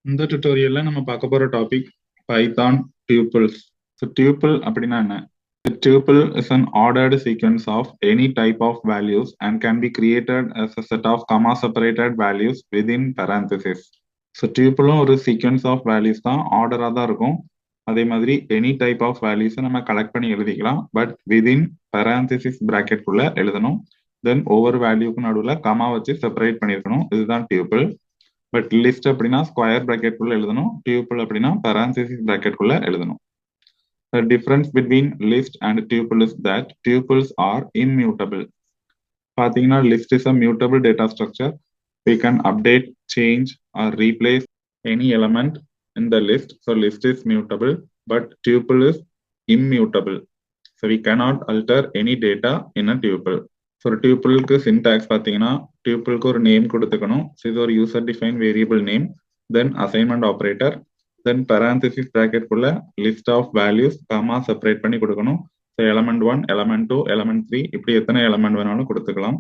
இந்த tutorialல நம்ம பார்க்க போற topic Python tuples. So tuple அப்படின்னா என்ன? A tuple is an ordered sequence of any type of values and can be created as a set of comma separated values within parentheses. So tuple ஒரு sequence of values தான் ஆர்டரா தான் இருக்கும். அதே மாதிரி any type of values நம்ம collect பண்ணி எழுதிக்கலாம். But within parenthesis bracket குள்ள எழுதணும். தென் ஒவ்வொரு வேல்யூக்கு நடுவில் கமா வச்சு செப்பரேட் பண்ணியிருக்கணும். இதுதான் tuple. பட் லிஸ்ட் அப்படின்னா ஸ்கொயர் பிராக்கெட் குள்ள எழுதணும். டியூபிள் அப்படின்னா parenthesis bracket குள்ள எழுதணும். The difference between list and tuple is that tuples are immutable. பாத்தீங்கன்னா list is a mutable data structure. We can update, change or replace any element in the list. So list is mutable, but tuple is immutable. So we cannot alter any data in a tuple. ஒரு டியூபிளுக்கு syntax பார்த்தீங்கன்னா டியூபிளுக்கு ஒரு name கொடுத்துக்கணும். இது ஒரு user define variable name, then assignment operator, then parenthesis bracket குள்ள list of values comma separate பண்ணி கொடுக்கணும். So element 1, element 2, element 3 இப்படி எத்தனை எலமெண்ட் வேணாலும் கொடுத்துக்கலாம்.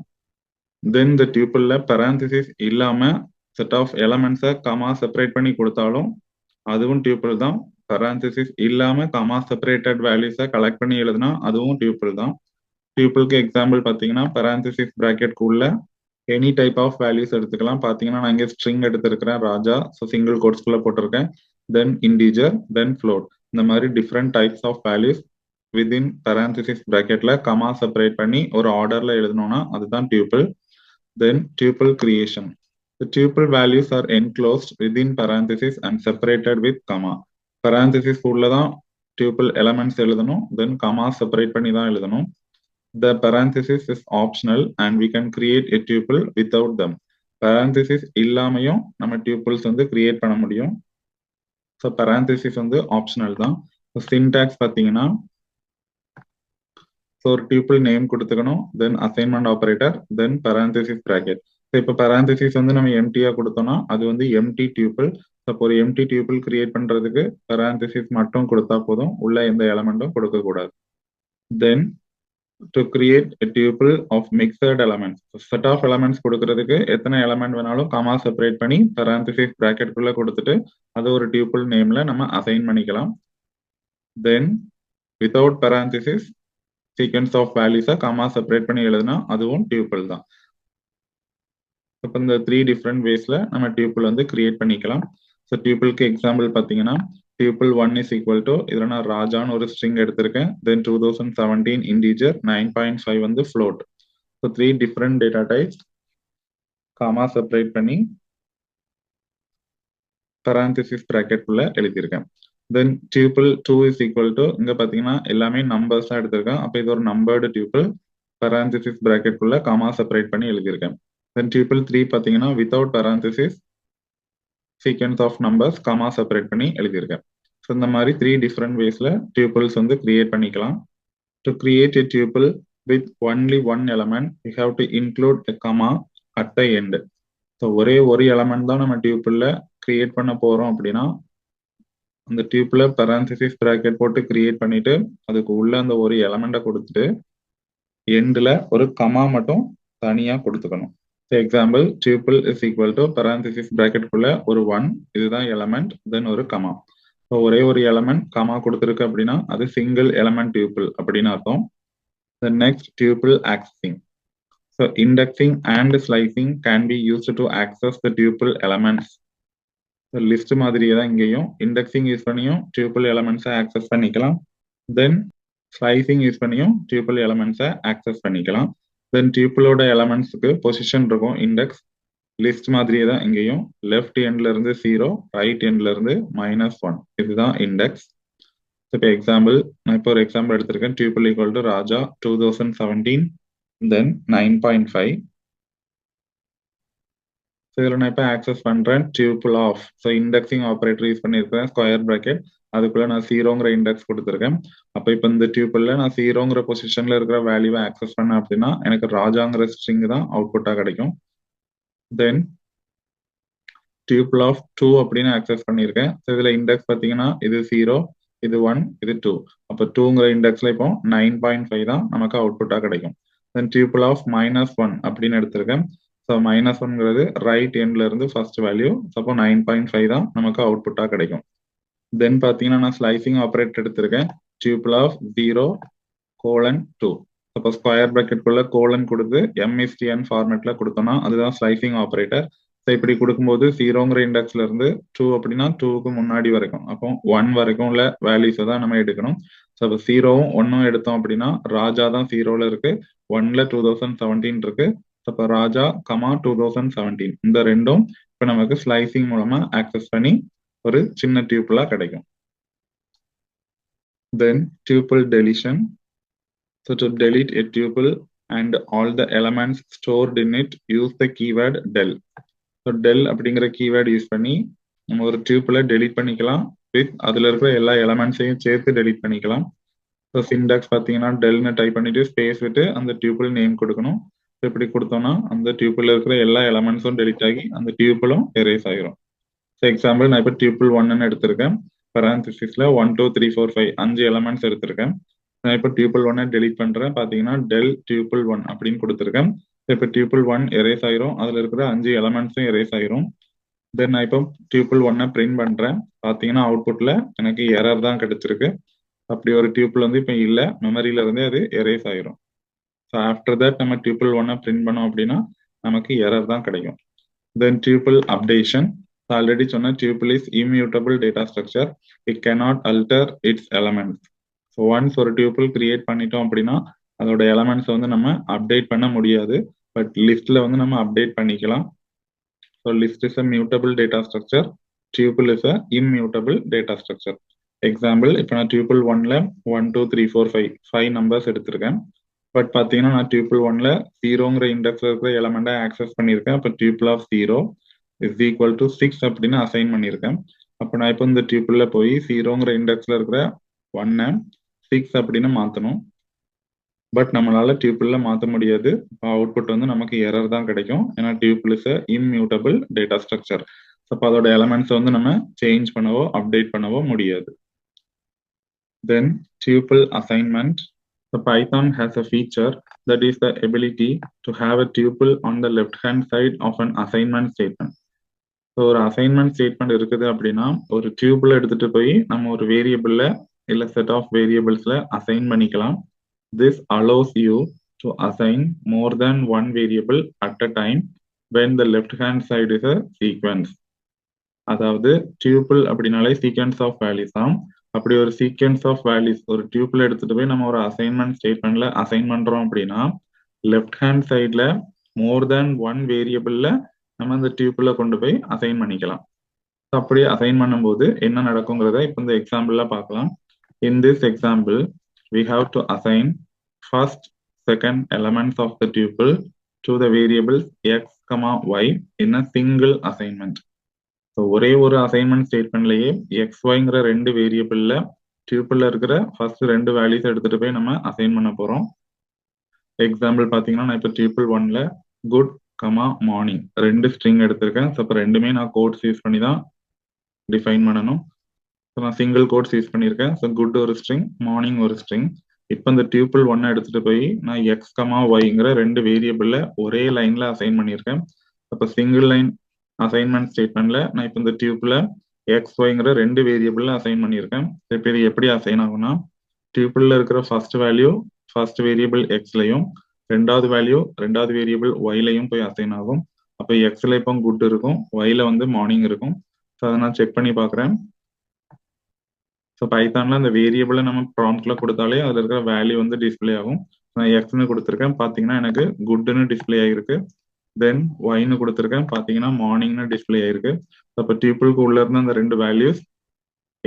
தென் இந்த டியூபிள்ல parenthesis இல்லாம செட் ஆஃப் எலமெண்ட்ஸை காமா செப்பரேட் பண்ணி கொடுத்தாலும் அதுவும் டியூபிள் தான். parenthesis இல்லாம காமா செப்பரேட்டட் வேல்யூஸை கலெக்ட் பண்ணி எழுதுனா அதுவும் டியூபிள் தான். டியூபிளுக்கு எக்ஸாம்பிள் பார்த்தீங்கன்னா parenthesis bracket குள்ள எனி டைப் ஆஃப் வேல்யூஸ் எடுத்துக்கலாம். பார்த்தீங்கன்னா நான் இங்கே ஸ்ட்ரிங் எடுத்திருக்கிறேன் ராஜா, ஸோ சிங்கிள் கோட்ஸ்குள்ள போட்டிருக்கேன். தென் இன்டீஜர், தென் ஃப்ளோட், இந்த மாதிரி different types of values within parenthesis bracketல கமா செப்பரேட் பண்ணி ஒரு ஆர்டர்ல எழுதணும்னா அதுதான் tuple. Then tuple creation. The tuple values are enclosed within parenthesis and separated with comma. parenthesis உள்ள தான் tuple elements எழுதணும், தென் கமா செப்பரேட் பண்ணி தான் எழுதணும். The parenthesis is optional and we can create a tuple without them. parenthesis இல்லாமையும் நம்ம tuples வந்து create பண்ண முடியும். So parenthesis வந்து optional தான். So syntax பார்த்தீங்கன்னா ஒரு tuple name கொடுத்துக்கணும், then assignment operator, then parenthesis bracket. So இப்போ parenthesis வந்து நம்ம empty-ஆ கொடுத்தோம்னா அது வந்து empty tuple. So ஒரு empty tuple create பண்றதுக்கு parenthesis மட்டும் கொடுத்தா போதும், உள்ள எந்த எலமெண்ட்டும் கொடுக்க கூடாது. Then to create a tuple of mixed elements. Set of elements கொடுக்கிறதுக்கு எத்தனை எலமெண்ட் வேணாலும் காமா செப்பரேட் பண்ணி parenthesis bracket குள்ள கொடுத்துட்டு அது ஒரு tuple நேம்ல நம்ம அசைன் பண்ணிக்கலாம். Then without parenthesis sequence of values comma separate பண்ணி எழுதுனா அதுவும் tuple தான். இப்போ இந்த 3 different waysல நம்ம tuple வந்து கிரியேட் பண்ணிக்கலாம். ஸோ டியூபிள்க்கு எக்ஸாம்பிள் பார்த்தீங்கன்னா tuple 1 is equal to இதுல நான் ராஜான்னு ஒரு ஸ்ட்ரிங் எடுத்திருக்கேன், then 2017 இன்டீஜர், 9.5 வந்து float. So 3 different data types comma separate பண்ணி parenthesis bracket குள்ள எழுதியிருக்கேன். then tuple 2 is equal to இங்க பார்த்தீங்கன்னா எல்லாமே நம்பர்ஸ் தான் எடுத்திருக்கேன், அப்போ இது ஒரு நம்பர்டு tuple, parenthesis bracket குள்ள காமா செப்பரேட் பண்ணி எழுதியிருக்கேன். then tuple 3 பார்த்தீங்கன்னா without parenthesis sequence of numbers comma separate பண்ணி எழுதியிருக்கேன். ஸோ இந்த மாதிரி 3 different waysல tuples வந்து கிரியேட் பண்ணிக்கலாம். To create a tuple with only one element, we have to include a comma at the end. So ஒரே ஒரு எலமெண்ட் தான் நம்ம டியூபிள்ல கிரியேட் பண்ண போறோம் அப்படின்னா அந்த டியூப்ல parenthesis bracket போட்டு கிரியேட் பண்ணிட்டு அதுக்கு உள்ள அந்த ஒரு எலமெண்ட்டை கொடுத்துட்டு எண்ட்ல ஒரு கமா மட்டும் தனியா கொடுத்துக்கணும். Example tuple is equal to parenthesis bracket குள்ள ஒரு 1, இதுதான் எலமெண்ட், தென் ஒரு கமா. ஸோ ஒரே ஒரு எலமெண்ட் கமா கொடுத்துருக்கு அப்படின்னா அது சிங்கிள் எலமெண்ட் tuple அப்படின்னு அர்த்தம். The next tuple accessing. So indexing and slicing can be used to access the tuple elements. So list மாதிரியே தான் இங்கேயும் indexing யூஸ் பண்ணியும் tuple elements access பண்ணிக்கலாம், தென் slicing யூஸ் பண்ணியும் tuple elements access பண்ணிக்கலாம். தென் டியூபிளோட எலமெண்ட்ஸுக்கு position இருக்கும், இண்டெக்ஸ். லிஸ்ட் மாதிரியே தான் இங்கேயும் லெஃப்ட் எண்ட்ல இருந்து 0, ரைட் எண்ட்ல இருந்து -1, இதுதான் இண்டெக்ஸ். இப்போ எக்ஸாம்பிள் நான் இப்போ ஒரு எக்ஸாம்பிள் எடுத்திருக்கேன், tuple equal to Raja 2017 then 9.5. So இதில் நான் இப்போ ஆக்சஸ் பண்றேன் tuple of. So indexing operator use பண்ணியிருக்கேன், ஸ்கொயர் பிராக்கெட், அதுக்குள்ள நான் 0ங்கிற இண்டெக்ஸ் கொடுத்துருக்கேன். அப்போ இப்போ இந்த டியூபிள்ல நான் 0ங்கிற பொசிஷன்ல இருக்கிற வேல்யூவை ஆக்சஸ் பண்ணேன் அப்படின்னா எனக்கு ராஜாங்கிற ஸ்ட்ரிங் தான் அவுட்புட்டா கிடைக்கும். தென் tuple ஆஃப் 2 அப்படின்னு ஆக்சஸ் பண்ணியிருக்கேன். ஸோ இதுல இண்டெக்ஸ் பார்த்தீங்கன்னா இது 0, இது 1, இது 2. அப்போ 2ங்கிற இண்டெக்ஸ்ல இப்போ 9.5 தான் நமக்கு அவுட்புட்டா கிடைக்கும். தென் tuple ஆஃப் -1 அப்படின்னு எடுத்திருக்கேன். ஸோ -1ங்கிறது ரைட் எண்ட்ல இருந்து ஃபர்ஸ்ட் வேல்யூ. அப்போ 9.5 தான் நமக்கு அவுட்புட்டா கிடைக்கும். தென் பார்த்தீங்கன்னா நான் ஸ்லைசிங் ஆப்ரேட்டர் எடுத்திருக்கேன். Tuple of 0:2. அப்போ ஸ்கொயர் பிராக்கெட்குள்ள கோலன் கொடுத்து எம்எஸ்டிஎன் ஃபார்மேட்ல கொடுத்தோம்னா அதுதான் ஸ்லைசிங் ஆப்ரேட்டர். ஸோ இப்படி கொடுக்கும்போது 0ங்கிற இண்டெக்ஸ்ல இருந்து 2 அப்படின்னா 2க்கு முன்னாடி வரைக்கும், அப்போ 1 வரைக்கும் உள்ள வேல்யூஸை தான் நம்ம எடுக்கணும். ஸோ அப்போ 0வும் 1ம் எடுத்தோம் அப்படின்னா ராஜா தான் 0ல இருக்கு, 1ல 2017 இருக்கு. அப்போ ராஜா கமா 2017 இந்த ரெண்டும் இப்போ நமக்கு ஸ்லைசிங் மூலமா ஆக்சஸ் பண்ணி ஒரு சின்ன டியூபிளா கிடைக்கும். Then tuple deletion. So to delete a tuple and all the elements stored in it, use the keyword del. So del அப்படிங்கிற keyword யூஸ் பண்ணி நம்ம ஒரு டியூபிளை delete பண்ணிக்கலாம். வித் அதுல இருக்கிற எல்லா எலமெண்ட்ஸையும் சேர்த்து delete பண்ணிக்கலாம். ஸோ சின்டாக்ஸ் பார்த்தீங்கன்னா டெல்னு டைப் பண்ணிட்டு ஸ்பேஸ் விட்டு அந்த டியூபிள் நேம் கொடுக்கணும். இப்படி கொடுத்தோம்னா அந்த டியூபிள் இருக்கிற எல்லா எலமெண்ட்ஸும் delete ஆகி அந்த டியூபிளும் எரேஸ் ஆகிரும். ஸோ எக்ஸாம்பிள் நான் இப்போ டியூபிள் 1ன்னு எடுத்திருக்கேன். பரான்சிஸ்ல 1 2 3 4 5 5 எலமெண்ட்ஸ் எடுத்திருக்கேன். நான் இப்போ டியூபிள் 1 டெலிட் பண்றேன். பாத்தீங்கன்னா டெல் டியூபிள் 1 அப்படின்னு கொடுத்துருக்கேன். இப்போ டியூபிள் 1 எரேஸ் ஆயிரும், அதுல இருக்கிற 5 எலமெண்ட்ஸும் எரேஸ் ஆயிரும். தென் நான் இப்போ டியூபிள் 1 பிரிண்ட் பண்றேன். பாத்தீங்கன்னா அவுட்புட்ல எனக்கு எரர் தான் கிடைச்சிருக்கு. அப்படி ஒரு டியூபிள் வந்து இப்போ இல்ல, மெமரியில இருந்தே அது எரேஸ் ஆயிரும். ஸோ ஆஃப்டர் தட் நம்ம டியூபிள் 1 பிரிண்ட் பண்ணோம் அப்படின்னா நமக்கு எரர் தான் கிடைக்கும். Then tuple updation. ஆல்ரெடி சொன்ன tuple is immutable data structure. It cannot அல்டர் it's elements. So once ஒரு டியூபிள் கிரியேட் பண்ணிட்டோம் அப்படின்னா அதோட எலமெண்ட்ஸ் வந்து நம்ம அப்டேட் பண்ண முடியாது. பட் லிஸ்ட்ல வந்து நம்ம அப்டேட் பண்ணிக்கலாம். So list is a mutable data structure. Tuple is a immutable data structure. Example இப்போ நான் டியூபிள் 1ல 1 2 3 4 5 நம்பர்ஸ் எடுத்திருக்கேன். பட் பார்த்தீங்கன்னா நான் டியூபிள் 1ல 0ங்கிற இண்டெக்ஸ்ல இருக்கிற எலமெண்ட்டை ஆக்சஸ் பண்ணியிருக்கேன். அப்போ tuple of 0 is equal to 6 அப்படின்னு அசைன் பண்ணியிருக்கேன். அப்போ நான் இப்போ இந்த டியூபிள்ல போய் 0ங்கிற இண்டெக்ஸ்ல இருக்கிற 1 6 அப்படின்னு மாற்றணும். பட் நம்மளால டியூபிள்ல மாற்ற முடியாது. அவுட்புட் வந்து நமக்கு எரர் தான் கிடைக்கும். ஏன்னா tuple is immutable data structure. அப்போ அதோட எலமெண்ட்ஸ் வந்து நம்ம சேஞ்ச் பண்ணவோ அப்டேட் பண்ணவோ முடியாது. தென் tuple assignment. The Python has a feature that is the ability to have a tuple on the left hand side of an assignment statement. So ஒரு assignment statement இருக்குது அப்படின்னா ஒரு டியூபிள் எடுத்துட்டு போய் நம்ம ஒரு வேரியபிள்ல இல்ல செட் ஆஃப் வேரியபிள்ஸ்ல அசைன் பண்ணிக்கலாம். This allows you to assign more than one variable at a time when the left hand side is a sequence. அதாவது டியூபிள் அப்படின்னாலே சீக்வன்ஸ் ஆஃப் வேல்யூஸ் தான். அப்படி ஒரு சீக்வன்ஸ் ஆஃப் வேல்யூஸ் ஒரு டியூபிள் எடுத்துட்டு போய் நம்ம ஒரு அசைன்மெண்ட் ஸ்டேட்மெண்ட்ல அசைன் பண்றோம் அப்படின்னா லெஃப்ட் ஹேண்ட் சைட்ல மோர் தேன் ஒன் வேரியபிள்ல நம்ம அந்த டியூபிள கொண்டு போய் அசைன் பண்ணிக்கலாம். அப்படி அசைன் பண்ணும்போது என்ன நடக்குங்கிறத இப்போ இந்த எக்ஸாம்பிள்ல பார்க்கலாம். In this example, we have to assign first, second elements of the tuple to the variables x, y in a single assignment. So ஒரே ஒரு அசைன்மெண்ட் ஸ்டேட்மெண்ட்லயே XYங்கிற ரெண்டு வேரியபிள்ல டியூபிள்ல இருக்கிற ஃபர்ஸ்ட் ரெண்டு வேல்யூஸ் எடுத்துட்டு போய் நம்ம அசைன் பண்ண போறோம். எக்ஸாம்பிள் பாத்தீங்கன்னா நான் இப்போ டியூபிள் 1ல குட் மார்னிங் ரெண்டு ஸ்ட்ரிங் எடுத்திருக்கேன். ஸோ இப்போ ரெண்டுமே நான் கோட்ஸ் யூஸ் பண்ணி தான் டிஃபைன் பண்ணணும். ஸோ நான் சிங்கிள் கோட்ஸ் யூஸ் பண்ணியிருக்கேன். ஸோ குட் ஒரு ஸ்ட்ரிங், மார்னிங் ஒரு ஸ்ட்ரிங். இப்போ இந்த டியூபிள் 1 எடுத்துட்டு போய் நான் எக்ஸ் ஒய்ங்கிற ரெண்டு வேரியபிள்ல ஒரே லைன்ல அசைன் பண்ணியிருக்கேன். அப்போ சிங்கிள் லைன் அசைன்மெண்ட் ஸ்டேட்மெண்ட்ல நான் இப்போ இந்த டியூப்ல எக்ஸ் ஒய்ங்கிற ரெண்டு வேரியபிள்ல அசைன் பண்ணியிருக்கேன். இப்போ இது எப்படி அசைன் ஆகும்னா டியூபிள்ல இருக்கிற ஃபர்ஸ்ட் வேல்யூ ஃபர்ஸ்ட் வேரியபிள் எக்ஸ்லையும் ரெண்டாவது வேல்யூ ரெண்டாவது வேரியபிள் ஒய்லையும் போய் அசைன் ஆகும். அப்போ எக்ஸ்ல இப்போ குட் இருக்கும், ஒய்ல வந்து மார்னிங் இருக்கும். ஸோ அதை நான் செக் பண்ணி பார்க்குறேன். ஸோ பைத்தான்ல அந்த வேரியபிளை நம்ம ப்ராம்ப்ட்ல கொடுத்தாலே அதில் இருக்கிற வேல்யூ வந்து டிஸ்பிளே ஆகும். நான் எக்ஸ்னு கொடுத்துருக்கேன், பார்த்தீங்கன்னா எனக்கு குட்னு டிஸ்பிளே ஆகிருக்கு. தென் ஒய்னு கொடுத்துருக்கேன், பார்த்தீங்கன்னா மார்னிங்னு டிஸ்பிளே ஆயிருக்கு. அப்போ டியூபிளுக்கு உள்ள இருந்த அந்த ரெண்டு வேல்யூஸ்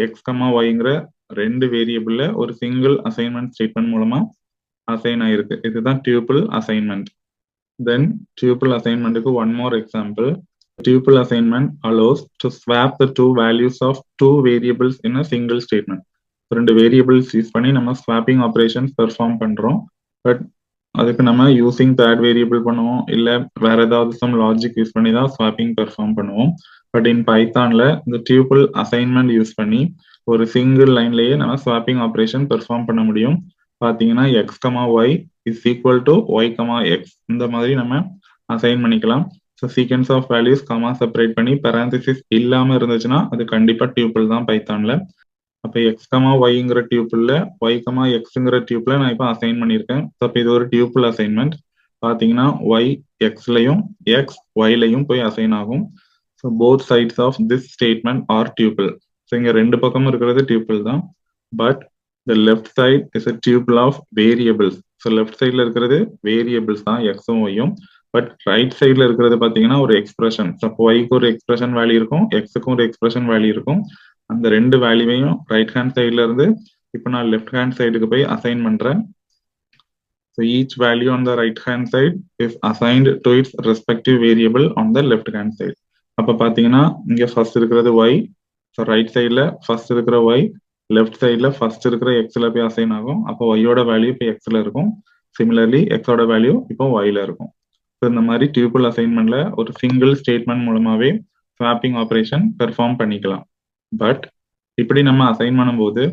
எக்ஸ் ஒய்ங்கிற ரெண்டு வேரியபிள்ல ஒரு சிங்கிள் அசைன்மெண்ட் ஸ்டேட்மெண்ட் மூலமா அசைன் ஆயிருக்கு. இதுதான் டியூபிள் அசைன்மெண்ட். தென் டியூபிள் அசைன்மெண்ட்டுக்கு one more example. Tuple assignment allows to swap the two values of two variables in a single statement. ரெண்டு வேரியபிள்ஸ் யூஸ் பண்ணி நம்ம ஸ்வாப்பிங் ஆப்ரேஷன்ஸ் பெர்ஃபார்ம் பண்றோம். But அதுக்கு நம்ம யூசிங் தேர்ட் வேரியபிள் பண்ணுவோம், இல்ல வேற ஏதாவது சம் லாஜிக் யூஸ் பண்ணி தான் ஸ்வாப்பிங் பெர்ஃபார்ம் பண்ணுவோம். பட் இன் பைத்தான்ல இந்த டியூபிள் அசைன்மெண்ட் யூஸ் பண்ணி ஒரு சிங்கிள் லைன்லயே நம்ம ஸ்வாப்பிங் ஆப்ரேஷன் பெர்ஃபார்ம் பண்ண முடியும். பாத்தீங்கன்னா x y is equal to y x இந்த மாதிரி நம்ம அசைன் பண்ணிக்கலாம். So sequence of values comma separate பண்ணி பெரான்திசிஸ் இல்லாம இருந்துச்சுன்னா அது கண்டிப்பா டியூபிள் தான் பைத்தான்ல. அப்ப எக்ஸ் கமா ஒய்ங்கிற டியூபிள்ல ஒய் கமா எக்ஸ்ங்கிற டியூப்ல நான் இப்போ அசைன் பண்ணியிருக்கேன். ஸோ அப்போ இது ஒரு டியூபிள் அசைன்மெண்ட். பாத்தீங்கன்னா ஒய் எக்ஸ்லையும் எக்ஸ் ஒய்லையும் போய் அசைன் ஆகும். So both sides of this statement are tuple. So இங்க ரெண்டு பக்கமும் இருக்கிறது டியூபிள் தான். But the left side is a tuple of variables. So left சைட்ல இருக்கிறது வேரியபிள்ஸ் தான் எக்ஸும் ஒய்யும். பட் ரைட் சைட்ல இருக்கிறது பாத்தீங்கன்னா ஒரு எக்ஸ்பிரஷன். அப்போ ஒய்க்கு ஒரு எக்ஸ்பிரஷன் வேல்யூ இருக்கும், எக்ஸுக்கும் ஒரு எக்ஸ்பிரஷன் வேல்யூ இருக்கும். அந்த ரெண்டு வேல்யூவையும் ரைட் ஹேண்ட் சைட்ல இருந்து இப்போ நான் லெஃப்ட் ஹேண்ட் சைடுக்கு போய் அசைன் பண்றேன். So each value on the right hand side is assigned to its respective variable on the left hand side. அப்ப பாத்தீங்கன்னா இங்க ஃபர்ஸ்ட் இருக்கிறது y. ஸோ ரைட் சைட்ல ஃபர்ஸ்ட் இருக்கிற y, லெஃப்ட் சைட்ல ஃபர்ஸ்ட் இருக்கிற எக்ஸ்ல போய் அசைன் ஆகும். அப்போ ஒய்யோட வேல்யூ இப்போ எக்ஸ்ல இருக்கும். சிமிலர்லி எக்ஸோட வேல்யூ இப்போ ஒய்ல இருக்கும். ஸோ இந்த மாதிரி டியூபிள் அசைன்மெண்ட்ல ஒரு சிங்கிள் ஸ்டேட்மெண்ட் மூலமாவே ஸ்வாப்பிங் ஆப்ரேஷன் பெர்ஃபார்ம் பண்ணிக்கலாம். பட் இப்படி நம்ம அசைன் பண்ணும்போது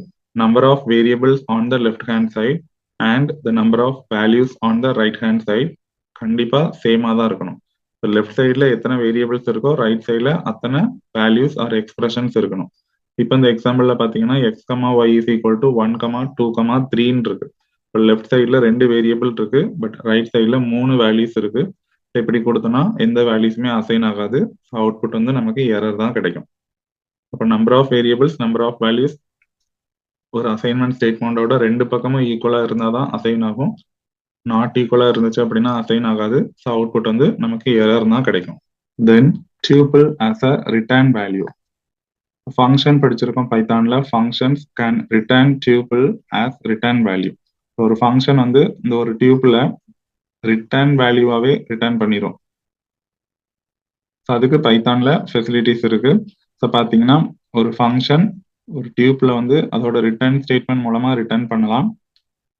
number of variables on the left hand side and the number of values on the right hand side கண்டிப்பா சேமா தான் இருக்கணும். லெஃப்ட் சைட்ல எத்தனை வேரியபிள்ஸ் இருக்கோ ரைட் சைட்ல அத்தனை வேல்யூஸ் ஆர் எக்ஸ்பிரஷன்ஸ் இருக்கணும். இப்போ இந்த எக்ஸாம்பிள்ல பாத்தீங்கன்னா x comma y is equal to 1, 2, 3 இருக்கு. இப்போ லெஃப்ட் சைட்ல 2 வேரியபிள் இருக்கு, பட் ரைட் சைட்ல 3 வேல்யூஸ் இருக்கு. இப்படி கொடுத்தோம்னா எந்த வேல்யூஸுமே அசைன் ஆகாது. அவுட்புட் வந்து நமக்கு எரர் தான் கிடைக்கும். அப்போ number of variables, number of values ஒரு அசைன்மெண்ட் ஸ்டேட்மெண்டோட ரெண்டு பக்கமும் ஈக்குவலா இருந்தாதான் அசைன் ஆகும். நாட் ஈக்குவலா இருந்துச்சு அப்படின்னா அசைன் ஆகாது. ஸோ அவுட்புட் வந்து நமக்கு எரர் தான் கிடைக்கும். Then tuple as a return value. Function படிச்சிருக்கோம் பைத்தான்ல. Functions can return tuple as return value. ஒரு ஃபங்க்ஷன் வந்து இந்த ஒரு டியூபிள ரிட்டர்ன் வேல்யூவாவே ரிட்டர்ன் பண்ணிரும். ஸோ அதுக்கு பைத்தான்ல ஃபெசிலிட்டிஸ் இருக்கு. ஸோ பாத்தீங்கன்னா ஒரு ஃபங்க்ஷன் ஒரு டியூப்ல வந்து அதோட ரிட்டர்ன் ஸ்டேட்மெண்ட் மூலமா ரிட்டர்ன் பண்ணலாம்.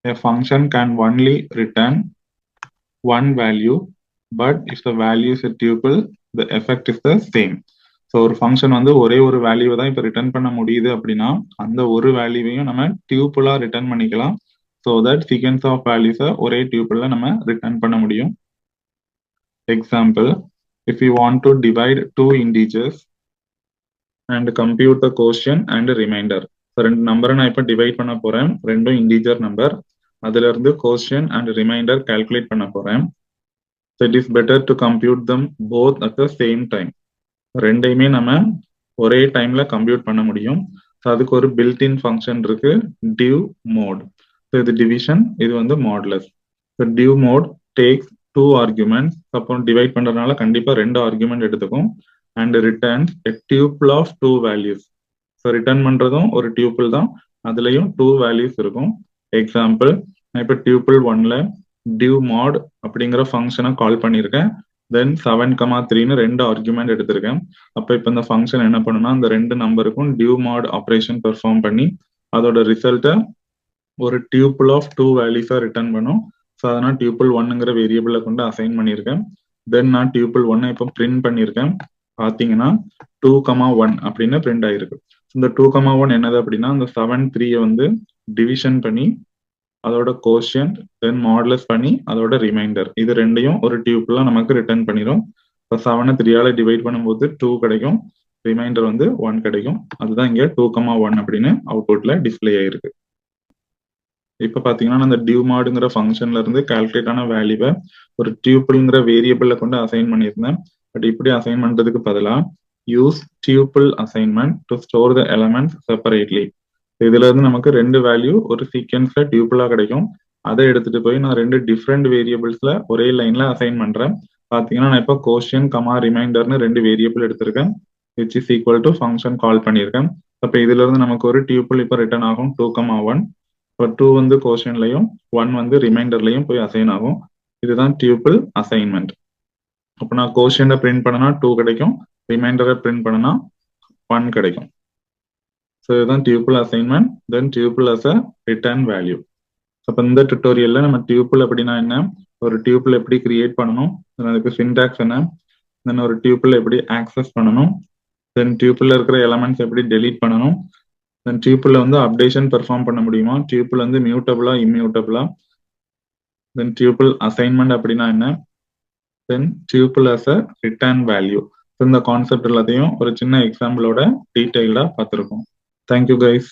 A function can only return one value, but if the value is a tuple, the effect is the same. So ஒரு ஃபங்க்ஷன் வந்து ஒரே ஒரு வேல்யூவை தான் இப்போ ரிட்டர்ன் பண்ண முடியுது அப்படின்னா அந்த ஒரு வேல்யூவையும் நம்ம டியூப்புளா ரிட்டர்ன் பண்ணிக்கலாம். ஸோ தட் சீக்வன்ஸ் ஆஃப் வேல்யூஸை ஒரே டியூப்புள்ல நம்ம ரிட்டர்ன் பண்ண முடியும். Example, if you want to divide two integers and compute the quotient and remainder. So ரெண்டு நம்பரை நான் இப்போ டிவைட் பண்ண போறேன், ரெண்டும் இன்டீஜர் நம்பர். அதுல இருந்து quotient and remainder calculate பண்ண போறேன். So it is better to compute them both at the same time. ரெண்டையுமே நம்ம ஒரே டைம்ல கம்ப்யூட் பண்ண முடியும். ஸோ அதுக்கு ஒரு பில்ட்-இன் ஃபங்க்ஷன் இருக்கு, div mode. ஸோ இது டிவிஷன், இது வந்து modulus. So div mode takes 2 arguments. அப்போ டிவைட் பண்றதுனால கண்டிப்பா 2 ஆர்குமெண்ட் எடுத்துக்கும். and returns a tuple of 2 values. So return பண்றதும் ஒரு டியூபிள் தான், அதுலயும் 2 வேல்யூஸ் இருக்கும். எக்ஸாம்பிள், நான் இப்போ டியூபிள் 1ல div mod அப்படிங்கிற ஃபங்க்ஷனை கால் பண்ணியிருக்கேன். தென் 7, 3ன்னு 2 ஆர்குமெண்ட் எடுத்திருக்கேன். அப்போ இப்போ இந்த ஃபங்க்ஷன் என்ன பண்ணுன்னா அந்த ரெண்டு நம்பருக்கும் div mod ஆப்ரேஷன் பெர்ஃபார்ம் பண்ணி அதோட ரிசல்ட்டை ஒரு டியூபிள் ஆஃப் 2 வேல்யூஸா ரிட்டர்ன் பண்ணும். ஸோ அதனால் டியூபிள் 1ங்கிற வேரியபிளை கொண்டு அசைன் பண்ணியிருக்கேன். தென் நான் டியூபிள் 1 இப்போ பிரிண்ட் பண்ணியிருக்கேன். பாத்தீங்கன்னா 2, 1 அப்படின்னு பிரிண்ட் ஆயிருக்கு. இந்த 2, 1 என்னது அப்படின்னா அந்த 7, 3 வந்து டிவிஷன் பண்ணி அதோட கோஷியன்ட் தென் மாடுலஸ் பண்ணி அதோட ரிமைண்டர், இது ரெண்டையும் ஒரு டியூப்ல நமக்கு ரிட்டர்ன் பண்ணிடும். இப்போ 7 3ஆல டிவைட் பண்ணும்போது 2 கிடைக்கும், ரிமைண்டர் வந்து 1 கிடைக்கும். அதுதான் இங்க 2, 1 அப்படின்னு அவுட்புட்ல டிஸ்பிளே ஆயிருக்கு. இப்ப பாத்தீங்கன்னா அந்த div modங்கிற ஃபங்க்ஷன்ல இருந்து கால்குலேட் ஆன வேல்யூவை ஒரு டியூபிள்ங்கிற வேரியபிள்ல கொண்டு அசைன் பண்ணியிருந்தேன். பட் இப்படி அசைன் பண்றதுக்கு பதிலா use tuple assignment to store the elements separately. இதுல இருந்து நமக்கு 2 வேல்யூ ஒரு சீக்வன்ஸ்ல டியூபிளா கிடைக்கும். அதை எடுத்துட்டு போய் நான் 2 டிஃப்ரெண்ட் வேரியபிள்ஸ்ல ஒரே லைன்ல அசைன் பண்றேன். பாத்தீங்கன்னா நான் இப்போ கோஷியன் ரிமைண்டர்னு 2 வேரியபிள் எடுத்திருக்கேன், which is equal to function கால் பண்ணியிருக்கேன். அப்ப இதுல இருந்து நமக்கு ஒரு டியூபிள் இப்போ ரிட்டர்ன் ஆகும் 2, 1. இப்போ 2 வந்து கோஷன்லையும் 1 வந்து ரிமைண்டர்லையும் போய் அசைன் ஆகும். இதுதான் டியூபிள் அசைன்மெண்ட். அப்போ நான் கோஷன்ட பிரிண்ட் பண்ணனா 2 கிடைக்கும், ரிமைண்டரை பிரிண்ட் பண்ணனா 1 கிடைக்கும். ஸோ இதுதான் tuple assignment. Then tuple as a return value. அப்போ இந்த டுட்டோரியல்ல நம்ம டியூபிள் அப்படின்னா என்ன, ஒரு டியூபிள் எப்படி கிரியேட் பண்ணணும், அதுக்கு சின்டாக்ஸ் என்ன, தென் ஒரு டியூபிள் எப்படி ஆக்சஸ் பண்ணணும், தென் டியூபிள்ல இருக்கிற எலமெண்ட்ஸ் எப்படி டெலீட் பண்ணணும், தென் டியூபிள்ல வந்து அப்டேஷன் பெர்ஃபார்ம் பண்ண முடியுமா, டியூபிள் வந்து மியூட்டபிளா இம்மியூட்டபிளா, தென் டியூபிள் அசைன்மெண்ட் அப்படின்னா என்ன, then tuple as a return value. இந்த கான்செப்ட் எல்லாத்தையும் ஒரு சின்ன எக்ஸாம்பிளோட டீட்டெயில்டா பார்த்துருக்கோம். Thank you guys.